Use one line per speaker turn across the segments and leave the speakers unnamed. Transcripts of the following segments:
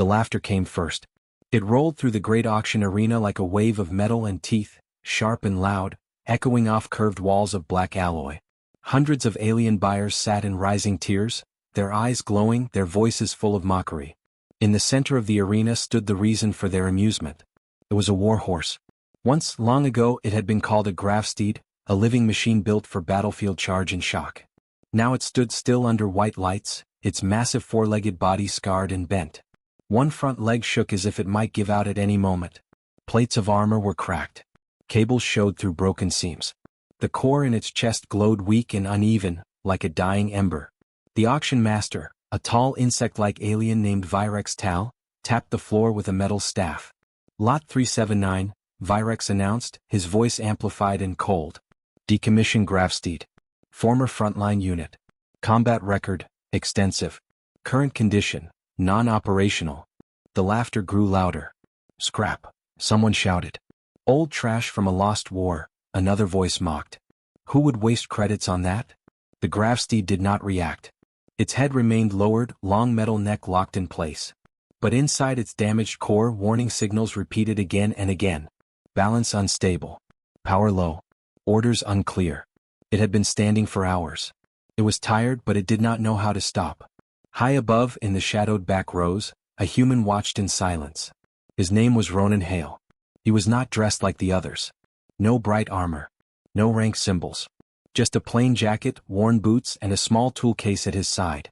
The laughter came first. It rolled through the great auction arena like a wave of metal and teeth, sharp and loud, echoing off curved walls of black alloy. Hundreds of alien buyers sat in rising tears, their eyes glowing, their voices full of mockery. In the center of the arena stood the reason for their amusement. It was a war horse. Once, long ago, it had been called a grafsteed, a living machine built for battlefield charge and shock. Now it stood still under white lights, its massive four-legged body scarred and bent. One front leg shook as if it might give out at any moment. Plates of armor were cracked. Cables showed through broken seams. The core in its chest glowed weak and uneven, like a dying ember. The auction master, a tall insect-like alien named Virex Tal, tapped the floor with a metal staff. Lot 379, Virex announced, his voice amplified and cold. Decommissioned Grafsteed. Former frontline unit. Combat record, extensive. Current condition, non-operational. The laughter grew louder. Scrap, someone shouted. Old trash from a lost war, another voice mocked. Who would waste credits on that? The Grafsteed did not react. Its head remained lowered, long metal neck locked in place. But inside its damaged core, warning signals repeated again and again. Balance unstable. Power low. Orders unclear. It had been standing for hours. It was tired, but it did not know how to stop. High above, in the shadowed back rows, a human watched in silence. His name was Ronan Hale. He was not dressed like the others. No bright armor. No rank symbols. Just a plain jacket, worn boots, and a small tool case at his side.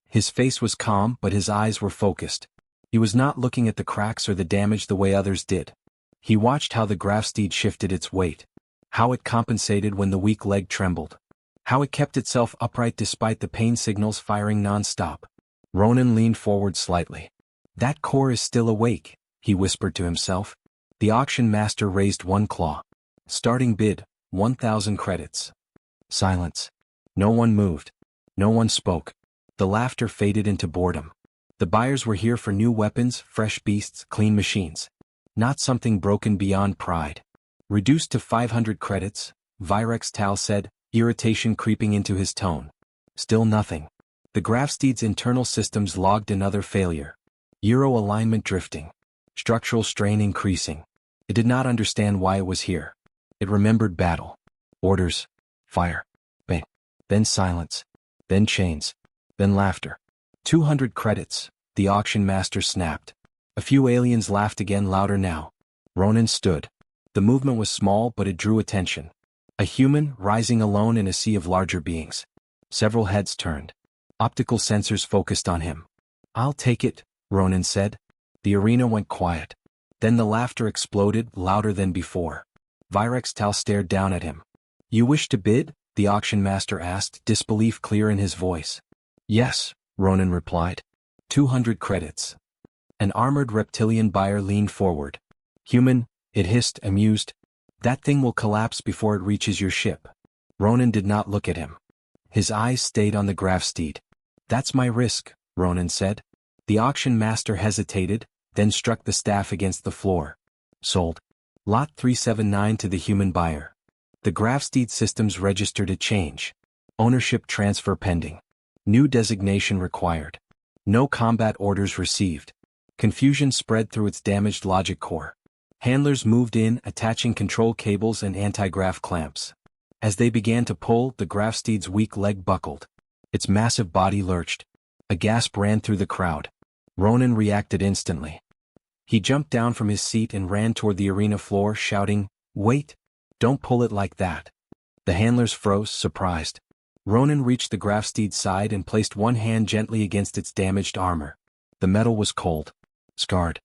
His face was calm, but his eyes were focused. He was not looking at the cracks or the damage the way others did. He watched how the grafsteed shifted its weight. How it compensated when the weak leg trembled. How it kept itself upright despite the pain signals firing non-stop. Ronan leaned forward slightly. That core is still awake, he whispered to himself. The auction master raised one claw. Starting bid, 1,000 credits. Silence. No one moved. No one spoke. The laughter faded into boredom. The buyers were here for new weapons, fresh beasts, clean machines. Not something broken beyond pride. Reduced to 500 credits, Virex Tal said, irritation creeping into his tone. Still nothing. The Grafsteed's internal systems logged another failure. Euro alignment drifting. Structural strain increasing. It did not understand why it was here. It remembered battle. Orders. Fire. Bang. Then silence. Then chains. Then laughter. 200 credits, the auction master snapped. A few aliens laughed again, louder now. Ronan stood. The movement was small, but it drew attention. A human, rising alone in a sea of larger beings. Several heads turned. Optical sensors focused on him. I'll take it, Ronan said. The arena went quiet. Then the laughter exploded, louder than before. Virex Tal stared down at him. You wish to bid? The auction master asked, disbelief clear in his voice. Yes, Ronan replied. 200 credits. An armored reptilian buyer leaned forward. Human, it hissed, amused. That thing will collapse before it reaches your ship. Ronan did not look at him. His eyes stayed on the grafsteed. That's my risk, Ronan said. The auction master hesitated, then struck the staff against the floor. Sold. Lot 379 to the human buyer. The grafsteed systems registered a change. Ownership transfer pending. New designation required. No combat orders received. Confusion spread through its damaged logic core. Handlers moved in, attaching control cables and anti-grav clamps. As they began to pull, the grafsteed's weak leg buckled. Its massive body lurched. A gasp ran through the crowd. Ronan reacted instantly. He jumped down from his seat and ran toward the arena floor, shouting, "Wait! Don't pull it like that." The handlers froze, surprised. Ronan reached the grafsteed's side and placed one hand gently against its damaged armor. The metal was cold. Scarred.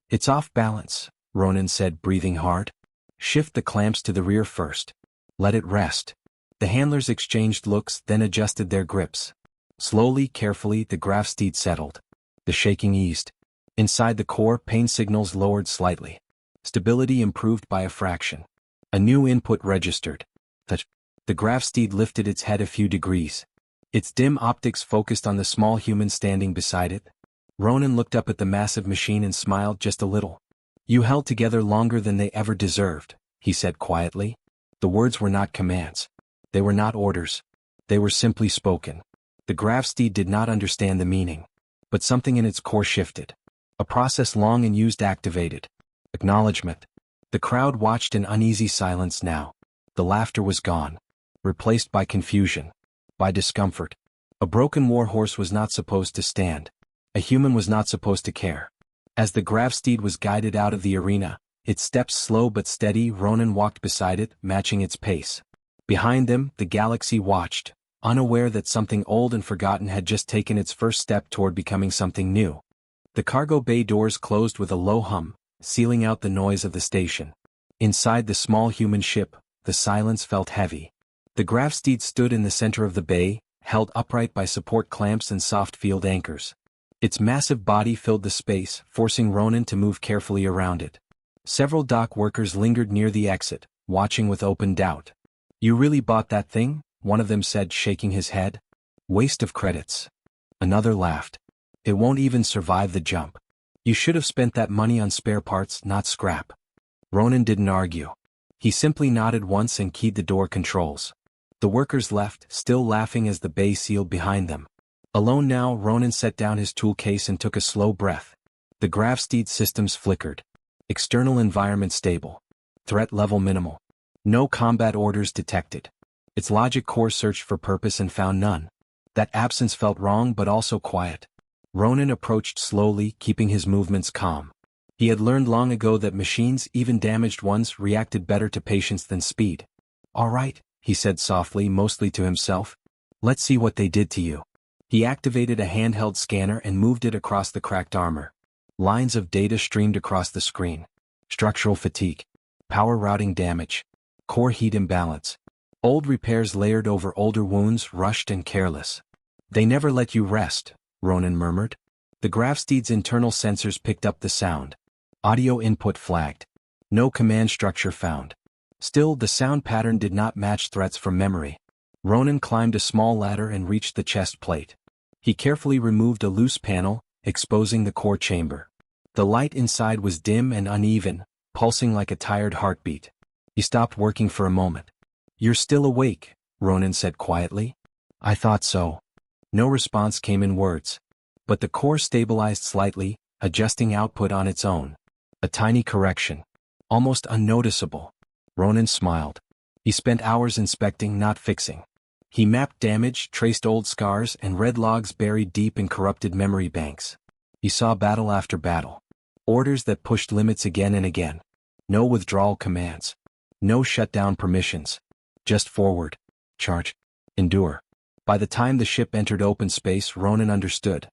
It's off balance, Ronan said, breathing hard. Shift the clamps to the rear first. Let it rest. The handlers exchanged looks, then adjusted their grips. Slowly, carefully, the grafsteed settled. The shaking eased. Inside the core, pain signals lowered slightly. Stability improved by a fraction. A new input registered. The grafsteed lifted its head a few degrees. Its dim optics focused on the small human standing beside it. Ronan looked up at the massive machine and smiled just a little. You held together longer than they ever deserved, he said quietly. The words were not commands. They were not orders. They were simply spoken. The grafsteed did not understand the meaning. But something in its core shifted. A process long and used activated. Acknowledgement. The crowd watched in uneasy silence now. The laughter was gone. Replaced by confusion. By discomfort. A broken warhorse was not supposed to stand. A human was not supposed to care. As the gravsteed was guided out of the arena, its steps slow but steady, Ronan walked beside it, matching its pace. Behind them, the galaxy watched, unaware that something old and forgotten had just taken its first step toward becoming something new. The cargo bay doors closed with a low hum, sealing out the noise of the station. Inside the small human ship, the silence felt heavy. The gravsteed stood in the center of the bay, held upright by support clamps and soft field anchors. Its massive body filled the space, forcing Ronan to move carefully around it. Several dock workers lingered near the exit, watching with open doubt. "You really bought that thing?" one of them said, shaking his head. "Waste of credits." Another laughed. "It won't even survive the jump. You should have spent that money on spare parts, not scrap." Ronan didn't argue. He simply nodded once and keyed the door controls. The workers left, still laughing as the bay sealed behind them. Alone now, Ronan set down his tool case and took a slow breath. The gravsteed systems flickered. External environment stable. Threat level minimal. No combat orders detected. Its logic core searched for purpose and found none. That absence felt wrong but also quiet. Ronan approached slowly, keeping his movements calm. He had learned long ago that machines, even damaged ones, reacted better to patience than speed. "All right," he said softly, mostly to himself. "Let's see what they did to you." He activated a handheld scanner and moved it across the cracked armor. Lines of data streamed across the screen. Structural fatigue. Power routing damage. Core heat imbalance. Old repairs layered over older wounds, rushed and careless. "They never let you rest," Ronan murmured. The gravsteed's internal sensors picked up the sound. Audio input flagged. No command structure found. Still, the sound pattern did not match threats from memory. Ronan climbed a small ladder and reached the chest plate. He carefully removed a loose panel, exposing the core chamber. The light inside was dim and uneven, pulsing like a tired heartbeat. He stopped working for a moment. "You're still awake," Ronan said quietly. "I thought so." No response came in words. But the core stabilized slightly, adjusting output on its own. A tiny correction. Almost unnoticeable. Ronan smiled. He spent hours inspecting, not fixing. He mapped damage, traced old scars, and read logs buried deep in corrupted memory banks. He saw battle after battle. Orders that pushed limits again and again. No withdrawal commands. No shutdown permissions. Just forward. Charge. Endure. By the time the ship entered open space, Ronan understood.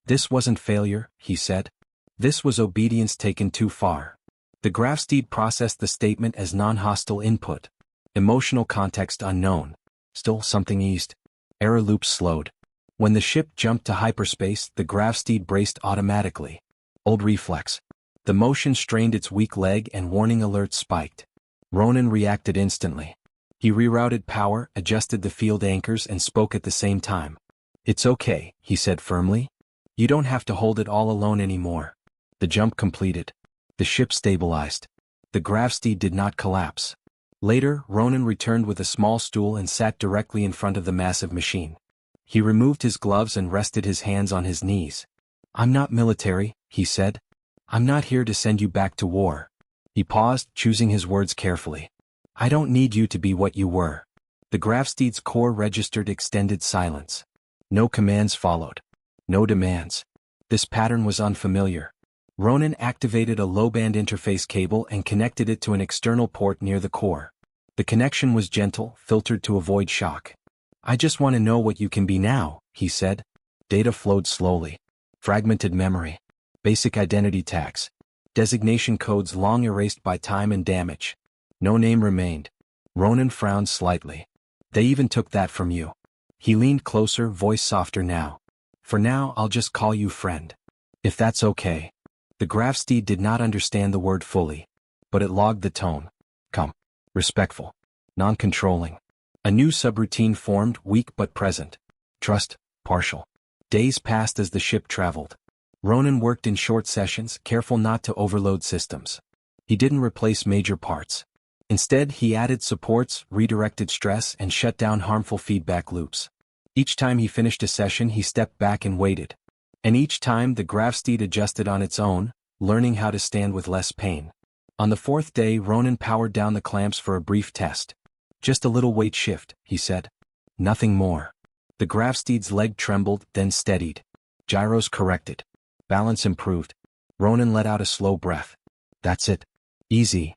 This wasn't failure, he said. This was obedience taken too far. The gravsteed processed the statement as non-hostile input. Emotional context unknown. Still, something eased. Error loops slowed. When the ship jumped to hyperspace, the gravsteed braced automatically. Old reflex. The motion strained its weak leg and warning alerts spiked. Ronan reacted instantly. He rerouted power, adjusted the field anchors, and spoke at the same time. "It's okay," he said firmly. "You don't have to hold it all alone anymore." The jump completed. The ship stabilized. The gravsteed did not collapse. Later, Ronan returned with a small stool and sat directly in front of the massive machine. He removed his gloves and rested his hands on his knees. "I'm not military," he said. "I'm not here to send you back to war." He paused, choosing his words carefully. "I don't need you to be what you were." The gravsteed's core registered extended silence. No commands followed. No demands. This pattern was unfamiliar. Ronan activated a low-band interface cable and connected it to an external port near the core. The connection was gentle, filtered to avoid shock. "I just want to know what you can be now," he said. Data flowed slowly. Fragmented memory. Basic identity tags. Designation codes long erased by time and damage. No name remained. Ronan frowned slightly. "They even took that from you." He leaned closer, voice softer now. "For now, I'll just call you friend. If that's okay." The gravsteed did not understand the word fully, but it logged the tone. Calm. Respectful. Non-controlling. A new subroutine formed, weak but present. Trust. Partial. Days passed as the ship traveled. Ronan worked in short sessions, careful not to overload systems. He didn't replace major parts. Instead, he added supports, redirected stress, and shut down harmful feedback loops. Each time he finished a session, he stepped back and waited. And each time the Gravsteed adjusted on its own, learning how to stand with less pain. On the fourth day Ronan powered down the clamps for a brief test. Just a little weight shift, he said. Nothing more. The Gravsteed's leg trembled, then steadied. Gyros corrected. Balance improved. Ronan let out a slow breath. That's it. Easy.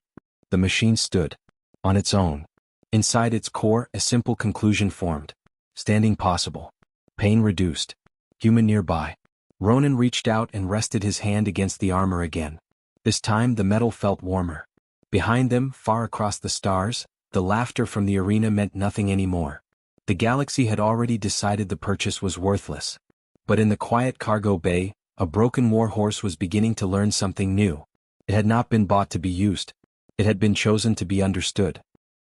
The machine stood. On its own. Inside its core, a simple conclusion formed. Standing possible. Pain reduced. Human nearby. Ronan reached out and rested his hand against the armor again. This time the metal felt warmer. Behind them, far across the stars, the laughter from the arena meant nothing anymore. The galaxy had already decided the purchase was worthless. But in the quiet cargo bay, a broken warhorse was beginning to learn something new. It had not been bought to be used. It had been chosen to be understood.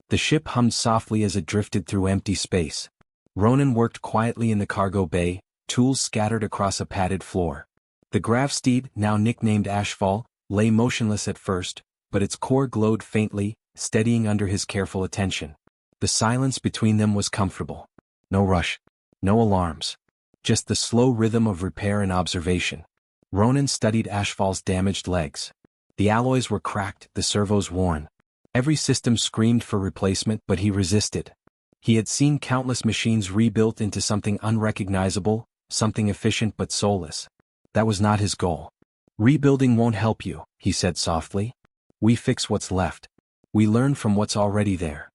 The ship hummed softly as it drifted through empty space. Ronan worked quietly in the cargo bay, tools scattered across a padded floor. The Gravsteed, now nicknamed Ashfall, lay motionless at first, but its core glowed faintly, steadying under his careful attention. The silence between them was comfortable. No rush. No alarms. Just the slow rhythm of repair and observation. Ronan studied Ashfall's damaged legs. The alloys were cracked, the servos worn. Every system screamed for replacement, but he resisted. He had seen countless machines rebuilt into something unrecognizable, something efficient but soulless. That was not his goal. Rebuilding won't help you, he said softly. We fix what's left. We learn from what's already there.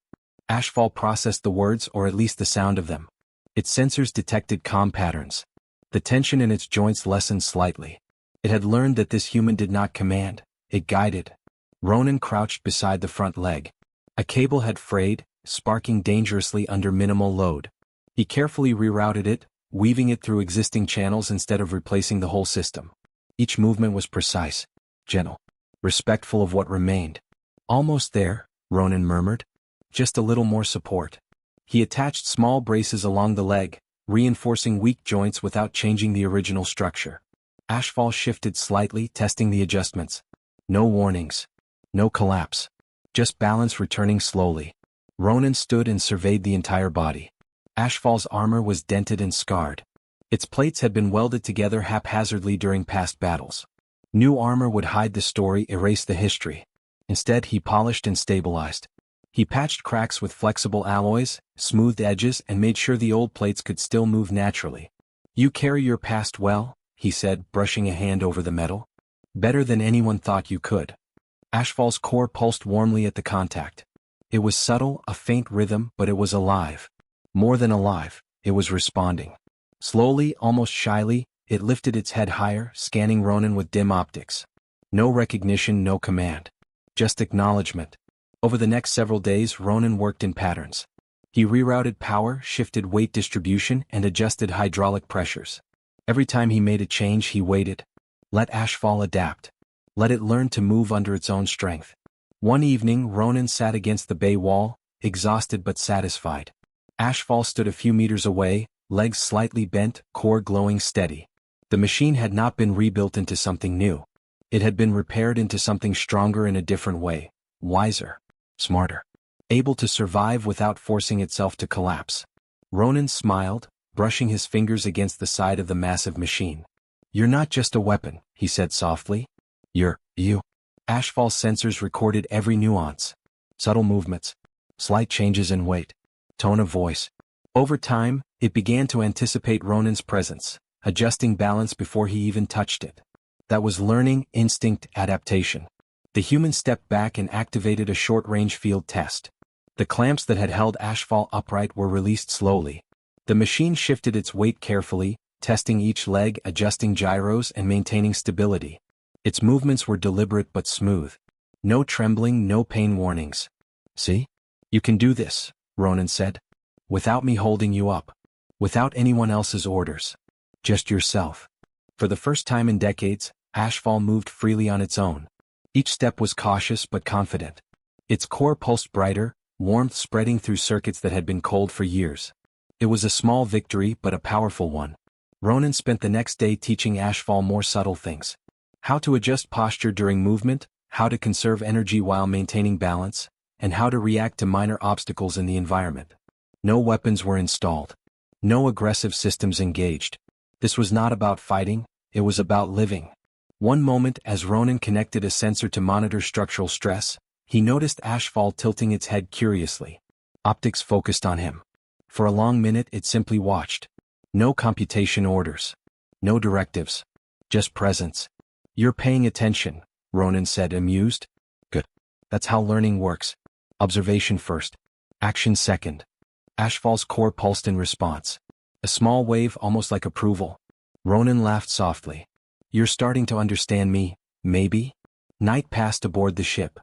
Ashfall processed the words, or at least the sound of them. Its sensors detected calm patterns. The tension in its joints lessened slightly. It had learned that this human did not command, it guided. Ronan crouched beside the front leg. A cable had frayed, sparking dangerously under minimal load. He carefully rerouted it, weaving it through existing channels instead of replacing the whole system. Each movement was precise, gentle, respectful of what remained. Almost there, Ronan murmured. Just a little more support. He attached small braces along the leg, reinforcing weak joints without changing the original structure. Ashfall shifted slightly, testing the adjustments. No warnings. No collapse. Just balance returning slowly. Ronan stood and surveyed the entire body. Ashfall's armor was dented and scarred. Its plates had been welded together haphazardly during past battles. New armor would hide the story, erase the history. Instead, he polished and stabilized. He patched cracks with flexible alloys, smoothed edges, and made sure the old plates could still move naturally. You carry your past well, he said, brushing a hand over the metal. Better than anyone thought you could. Ashfall's core pulsed warmly at the contact. It was subtle, a faint rhythm, but it was alive. More than alive, it was responding. Slowly, almost shyly, it lifted its head higher, scanning Ronan with dim optics. No recognition, no command. Just acknowledgement. Over the next several days, Ronan worked in patterns. He rerouted power, shifted weight distribution, and adjusted hydraulic pressures. Every time he made a change, he waited. Let Ashfall adapt. Let it learn to move under its own strength. One evening, Ronan sat against the bay wall, exhausted but satisfied. Ashfall stood a few meters away, legs slightly bent, core glowing steady. The machine had not been rebuilt into something new. It had been repaired into something stronger in a different way, wiser. Smarter. Able to survive without forcing itself to collapse. Ronan smiled, brushing his fingers against the side of the massive machine. You're not just a weapon, he said softly. You're you. Ashfall's sensors recorded every nuance. Subtle movements. Slight changes in weight. Tone of voice. Over time, it began to anticipate Ronan's presence, adjusting balance before he even touched it. That was learning, instinct, adaptation. The human stepped back and activated a short-range field test. The clamps that had held Ashfall upright were released slowly. The machine shifted its weight carefully, testing each leg, adjusting gyros, and maintaining stability. Its movements were deliberate but smooth. No trembling, no pain warnings. See? You can do this, Ronan said. Without me holding you up. Without anyone else's orders. Just yourself. For the first time in decades, Ashfall moved freely on its own. Each step was cautious but confident. Its core pulsed brighter, warmth spreading through circuits that had been cold for years. It was a small victory but a powerful one. Ronan spent the next day teaching Ashfall more subtle things. How to adjust posture during movement, how to conserve energy while maintaining balance, and how to react to minor obstacles in the environment. No weapons were installed. No aggressive systems engaged. This was not about fighting, it was about living. One moment, as Ronan connected a sensor to monitor structural stress, he noticed Ashfall tilting its head curiously. Optics focused on him. For a long minute it simply watched. No computation orders. No directives. Just presence. "You're paying attention," Ronan said, amused. "Good. That's how learning works. Observation first. Action second." Ashfall's core pulsed in response. A small wave, almost like approval. Ronan laughed softly. "You're starting to understand me, maybe?" Night passed aboard the ship.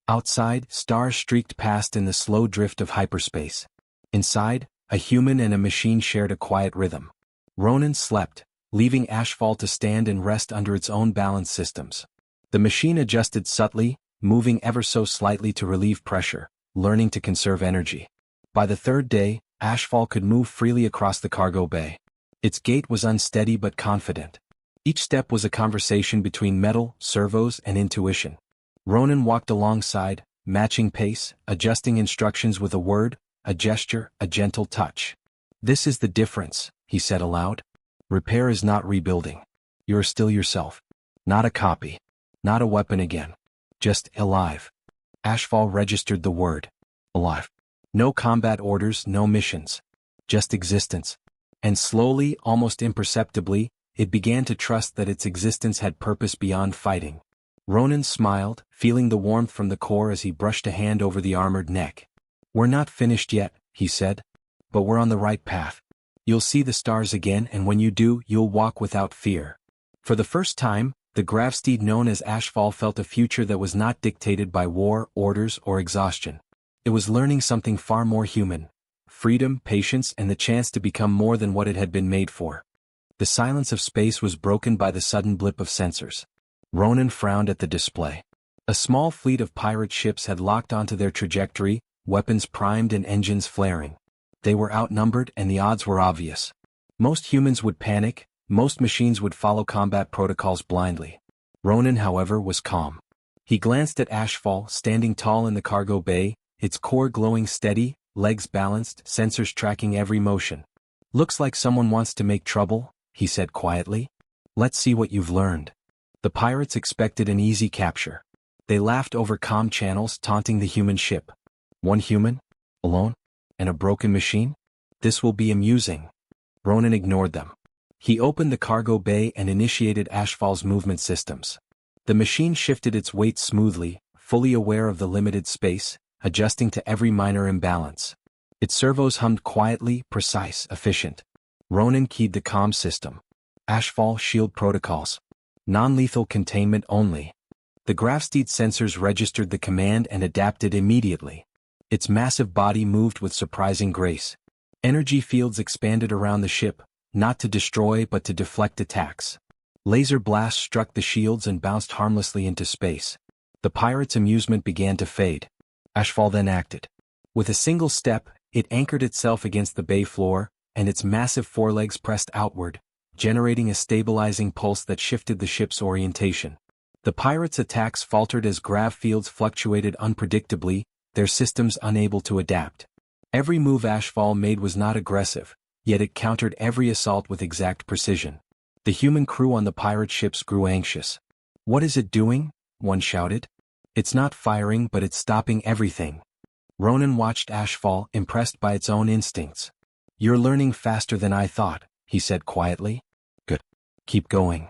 Outside, stars streaked past in the slow drift of hyperspace. Inside, a human and a machine shared a quiet rhythm. Ronan slept, leaving Ashfall to stand and rest under its own balance systems. The machine adjusted subtly, moving ever so slightly to relieve pressure, learning to conserve energy. By the third day, Ashfall could move freely across the cargo bay. Its gait was unsteady but confident. Each step was a conversation between metal, servos, and intuition. Ronan walked alongside, matching pace, adjusting instructions with a word, a gesture, a gentle touch. "This is the difference," he said aloud. "Repair is not rebuilding. You're still yourself. Not a copy. Not a weapon again. Just alive." Ashfall registered the word. Alive. No combat orders, no missions. Just existence. And slowly, almost imperceptibly, it began to trust that its existence had purpose beyond fighting. Ronan smiled, feeling the warmth from the core as he brushed a hand over the armored neck. "We're not finished yet," he said. "But we're on the right path. You'll see the stars again, and when you do, you'll walk without fear." For the first time, the gravsteed known as Ashfall felt a future that was not dictated by war, orders, or exhaustion. It was learning something far more human: freedom, patience, and the chance to become more than what it had been made for. The silence of space was broken by the sudden blip of sensors. Ronan frowned at the display. A small fleet of pirate ships had locked onto their trajectory, weapons primed and engines flaring. They were outnumbered and the odds were obvious. Most humans would panic, most machines would follow combat protocols blindly. Ronan, however, was calm. He glanced at Ashfall, standing tall in the cargo bay, its core glowing steady, legs balanced, sensors tracking every motion. "Looks like someone wants to make trouble," he said quietly. "Let's see what you've learned." The pirates expected an easy capture. They laughed over comm channels, taunting the human ship. One human? Alone? And a broken machine? This will be amusing. Ronan ignored them. He opened the cargo bay and initiated Ashfall's movement systems. The machine shifted its weight smoothly, fully aware of the limited space, adjusting to every minor imbalance. Its servos hummed quietly, precise, efficient. Ronan keyed the comm system. Ashfall shield protocols. Non-lethal containment only. The gravsteed sensors registered the command and adapted immediately. Its massive body moved with surprising grace. Energy fields expanded around the ship, not to destroy but to deflect attacks. Laser blasts struck the shields and bounced harmlessly into space. The pirates' amusement began to fade. Ashfall then acted. With a single step, it anchored itself against the bay floor, and its massive forelegs pressed outward, generating a stabilizing pulse that shifted the ship's orientation. The pirates' attacks faltered as grav fields fluctuated unpredictably, their systems unable to adapt. Every move Ashfall made was not aggressive, yet it countered every assault with exact precision. The human crew on the pirate ships grew anxious. "What is it doing?" one shouted. "It's not firing, but it's stopping everything." Ronan watched Ashfall, impressed by its own instincts. "You're learning faster than I thought," he said quietly. "Good. Keep going."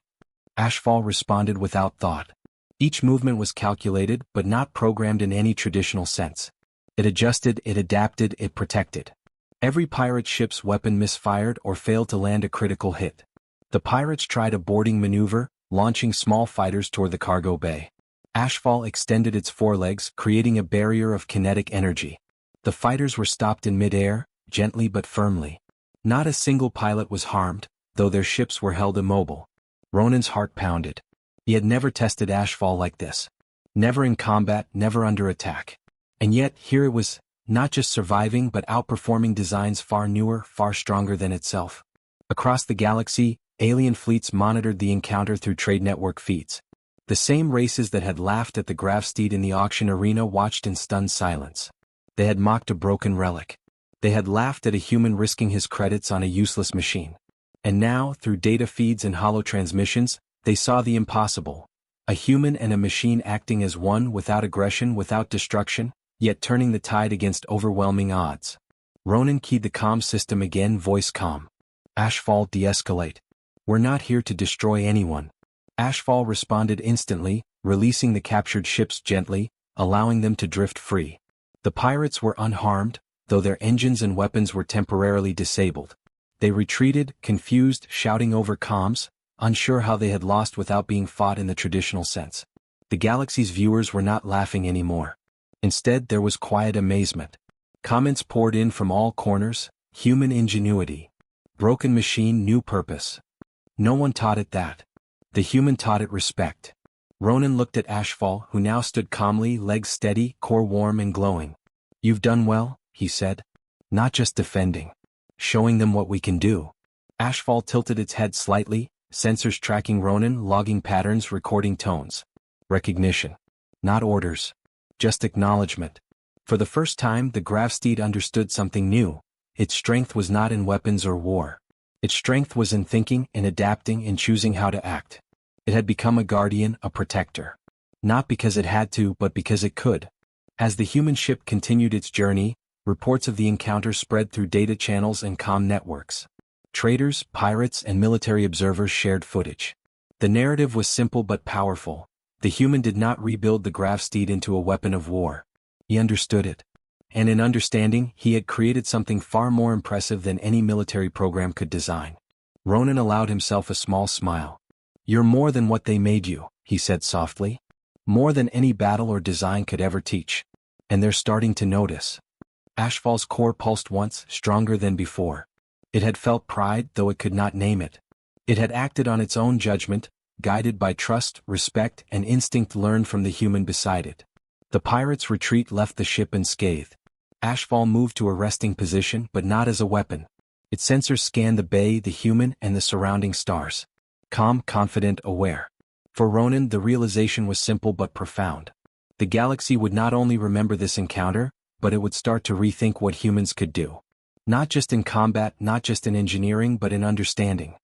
Ashfall responded without thought. Each movement was calculated but not programmed in any traditional sense. It adjusted, it adapted, it protected. Every pirate ship's weapon misfired or failed to land a critical hit. The pirates tried a boarding maneuver, launching small fighters toward the cargo bay. Ashfall extended its forelegs, creating a barrier of kinetic energy. The fighters were stopped in mid-air, gently but firmly. Not a single pilot was harmed, though their ships were held immobile. Ronan's heart pounded. He had never tested Ashfall like this. Never in combat, never under attack. And yet, here it was, not just surviving but outperforming designs far newer, far stronger than itself. Across the galaxy, alien fleets monitored the encounter through trade network feeds. The same races that had laughed at the gravsteed in the auction arena watched in stunned silence. They had mocked a broken relic. They had laughed at a human risking his credits on a useless machine. And now, through data feeds and holo transmissions, they saw the impossible. A human and a machine acting as one without aggression, without destruction, yet turning the tide against overwhelming odds. Ronan keyed the comm system again, voice calm. Ashfall, de-escalate. We're not here to destroy anyone. Ashfall responded instantly, releasing the captured ships gently, allowing them to drift free. The pirates were unharmed, though their engines and weapons were temporarily disabled. They retreated, confused, shouting over comms, unsure how they had lost without being fought in the traditional sense. The galaxy's viewers were not laughing anymore. Instead, there was quiet amazement. Comments poured in from all corners: human ingenuity. Broken machine, new purpose. No one taught it that. The human taught it respect. Ronan looked at Ashfall, who now stood calmly, legs steady, core warm and glowing. You've done well, he said. Not just defending. Showing them what we can do. Ashfall tilted its head slightly, sensors tracking Ronan, logging patterns, recording tones. Recognition. Not orders. Just acknowledgement. For the first time, the Gravsteed understood something new. Its strength was not in weapons or war. Its strength was in thinking, in adapting, in choosing how to act. It had become a guardian, a protector. Not because it had to, but because it could. As the human ship continued its journey, reports of the encounter spread through data channels and comm networks. Traders, pirates, and military observers shared footage. The narrative was simple but powerful. The human did not rebuild the Gravsteed into a weapon of war. He understood it. And in understanding, he had created something far more impressive than any military program could design. Ronan allowed himself a small smile. You're more than what they made you, he said softly. More than any battle or design could ever teach. And they're starting to notice. Ashfall's core pulsed once, stronger than before. It had felt pride, though it could not name it. It had acted on its own judgment, guided by trust, respect, and instinct learned from the human beside it. The pirate's retreat left the ship unscathed. Ashfall moved to a resting position, but not as a weapon. Its sensors scanned the bay, the human, and the surrounding stars. Calm, confident, aware. For Ronan, the realization was simple but profound. The galaxy would not only remember this encounter, but it would start to rethink what humans could do. Not just in combat, not just in engineering, but in understanding.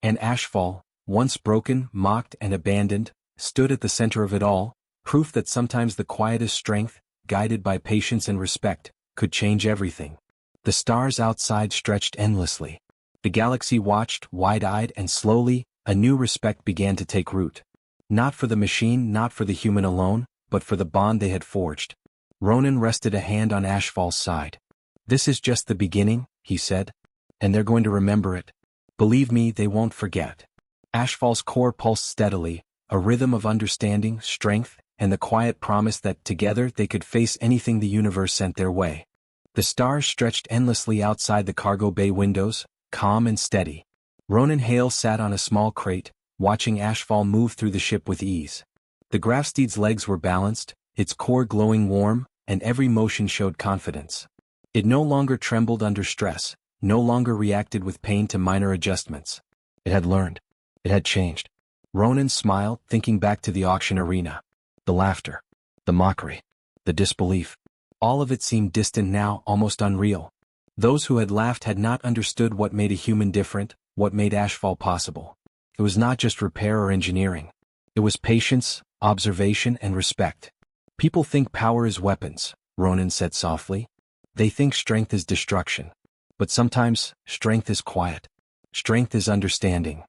And Ashfall, once broken, mocked, and abandoned, stood at the center of it all, proof that sometimes the quietest strength, guided by patience and respect, could change everything. The stars outside stretched endlessly. The galaxy watched, wide-eyed, and slowly, a new respect began to take root. Not for the machine, not for the human alone, but for the bond they had forged. Ronan rested a hand on Ashfall's side. This is just the beginning, he said. And they're going to remember it. Believe me, they won't forget. Ashfall's core pulsed steadily, a rhythm of understanding, strength, and the quiet promise that together they could face anything the universe sent their way. The stars stretched endlessly outside the cargo bay windows, calm and steady. Ronan Hale sat on a small crate, watching Ashfall move through the ship with ease. The Gravsteed's legs were balanced, its core glowing warm, and every motion showed confidence. It no longer trembled under stress, no longer reacted with pain to minor adjustments. It had learned. It had changed. Ronan smiled, thinking back to the auction arena. The laughter. The mockery. The disbelief. All of it seemed distant now, almost unreal. Those who had laughed had not understood what made a human different, what made Ashfall possible. It was not just repair or engineering. It was patience, observation, and respect. People think power is weapons, Ronan said softly. They think strength is destruction. But sometimes, strength is quiet. Strength is understanding.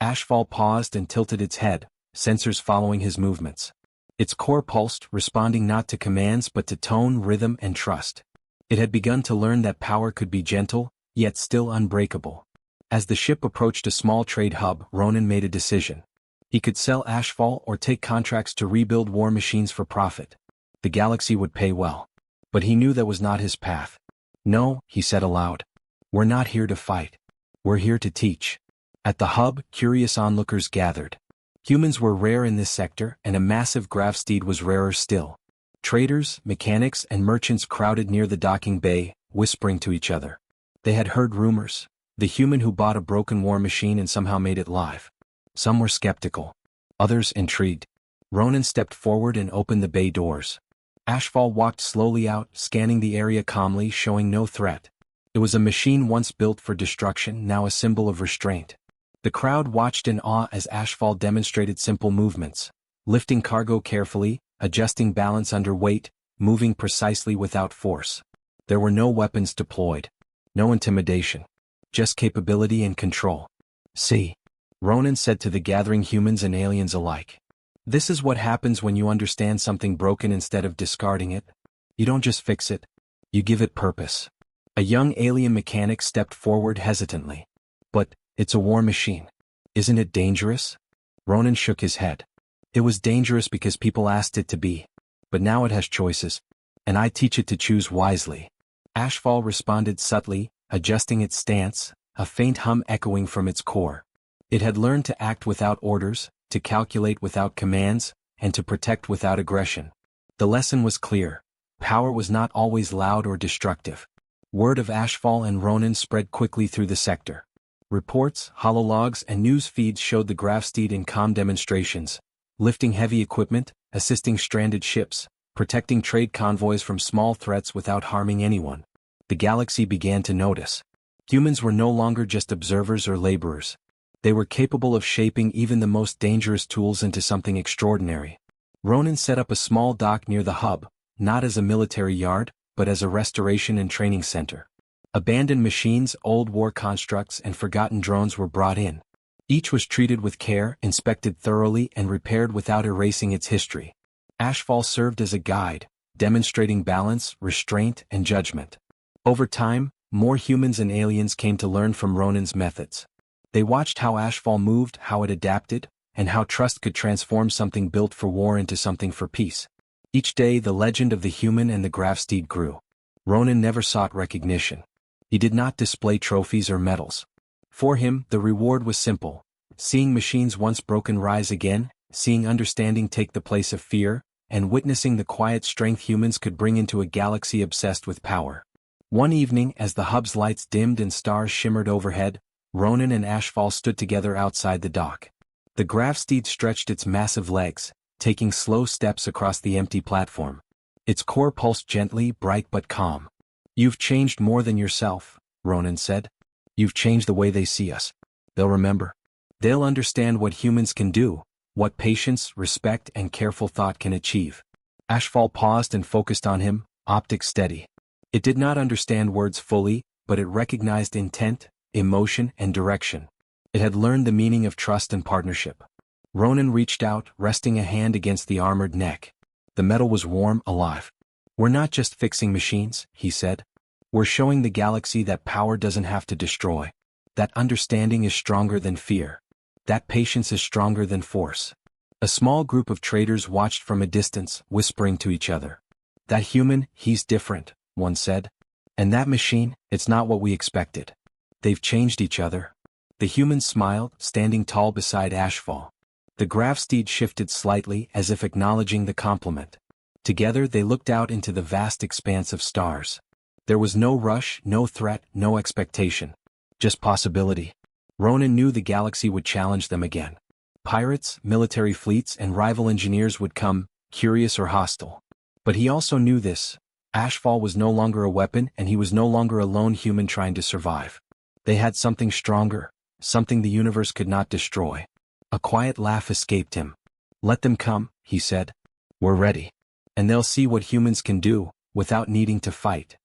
Ashfall paused and tilted its head, sensors following his movements. Its core pulsed, responding not to commands but to tone, rhythm, and trust. It had begun to learn that power could be gentle, yet still unbreakable. As the ship approached a small trade hub, Ronan made a decision. He could sell Ashfall or take contracts to rebuild war machines for profit. The galaxy would pay well. But he knew that was not his path. No, he said aloud. We're not here to fight. We're here to teach. At the hub, curious onlookers gathered. Humans were rare in this sector, and a massive Gravsteed was rarer still. Traders, mechanics, and merchants crowded near the docking bay, whispering to each other. They had heard rumors. The human who bought a broken war machine and somehow made it live. Some were skeptical. Others intrigued. Ronan stepped forward and opened the bay doors. Ashfall walked slowly out, scanning the area calmly, showing no threat. It was a machine once built for destruction, now a symbol of restraint. The crowd watched in awe as Ashfall demonstrated simple movements, lifting cargo carefully, adjusting balance under weight, moving precisely without force. There were no weapons deployed, no intimidation, just capability and control. "See," Ronan said to the gathering humans and aliens alike. "This is what happens when you understand something broken instead of discarding it. You don't just fix it, you give it purpose." A young alien mechanic stepped forward hesitantly. "But, it's a war machine. Isn't it dangerous?" Ronan shook his head. "It was dangerous because people asked it to be. But now it has choices. And I teach it to choose wisely." Ashfall responded subtly, adjusting its stance, a faint hum echoing from its core. It had learned to act without orders, to calculate without commands, and to protect without aggression. The lesson was clear. Power was not always loud or destructive. Word of Ashfall and Ronan spread quickly through the sector. Reports, holologs, and news feeds showed the Grafsteed in calm demonstrations, lifting heavy equipment, assisting stranded ships, protecting trade convoys from small threats without harming anyone. The galaxy began to notice. Humans were no longer just observers or laborers. They were capable of shaping even the most dangerous tools into something extraordinary. Ronan set up a small dock near the hub, not as a military yard, but as a restoration and training center. Abandoned machines, old war constructs, and forgotten drones were brought in. Each was treated with care, inspected thoroughly, and repaired without erasing its history. Ashfall served as a guide, demonstrating balance, restraint, and judgment. Over time, more humans and aliens came to learn from Ronan's methods. They watched how Ashfall moved, how it adapted, and how trust could transform something built for war into something for peace. Each day the legend of the human and the Grafsteed grew. Ronan never sought recognition. He did not display trophies or medals. For him, the reward was simple: seeing machines once broken rise again, seeing understanding take the place of fear, and witnessing the quiet strength humans could bring into a galaxy obsessed with power. One evening, as the hub's lights dimmed and stars shimmered overhead, Ronan and Ashfall stood together outside the dock. The Grafsteed stretched its massive legs, taking slow steps across the empty platform. Its core pulsed gently, bright but calm. "You've changed more than yourself," Ronan said. "You've changed the way they see us. They'll remember. They'll understand what humans can do, what patience, respect, and careful thought can achieve." Ashfall paused and focused on him, optics steady. It did not understand words fully, but it recognized intent, emotion, and direction. It had learned the meaning of trust and partnership. Ronan reached out, resting a hand against the armored neck. The metal was warm, alive. "We're not just fixing machines," he said. "We're showing the galaxy that power doesn't have to destroy. That understanding is stronger than fear. That patience is stronger than force." A small group of traders watched from a distance, whispering to each other. "That human, he's different," one said. "And that machine, it's not what we expected. They've changed each other." The human smiled, standing tall beside Ashfall. The Grafsteed shifted slightly, as if acknowledging the compliment. Together they looked out into the vast expanse of stars. There was no rush, no threat, no expectation. Just possibility. Ronan knew the galaxy would challenge them again. Pirates, military fleets, and rival engineers would come, curious or hostile. But he also knew this: Ashfall was no longer a weapon, and he was no longer a lone human trying to survive. They had something stronger, something the universe could not destroy. A quiet laugh escaped him. "Let them come," he said. "We're ready. And they'll see what humans can do, without needing to fight."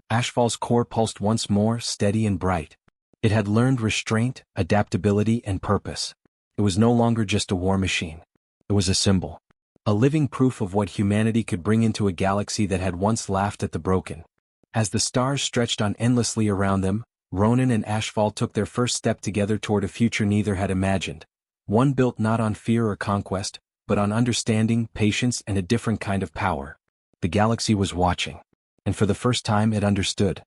Ashfall's core pulsed once more, steady and bright. It had learned restraint, adaptability, and purpose. It was no longer just a war machine. It was a symbol. A living proof of what humanity could bring into a galaxy that had once laughed at the broken. As the stars stretched on endlessly around them, Ronan and Ashfall took their first step together toward a future neither had imagined. One built not on fear or conquest, but on understanding, patience, and a different kind of power. The galaxy was watching. And for the first time it understood.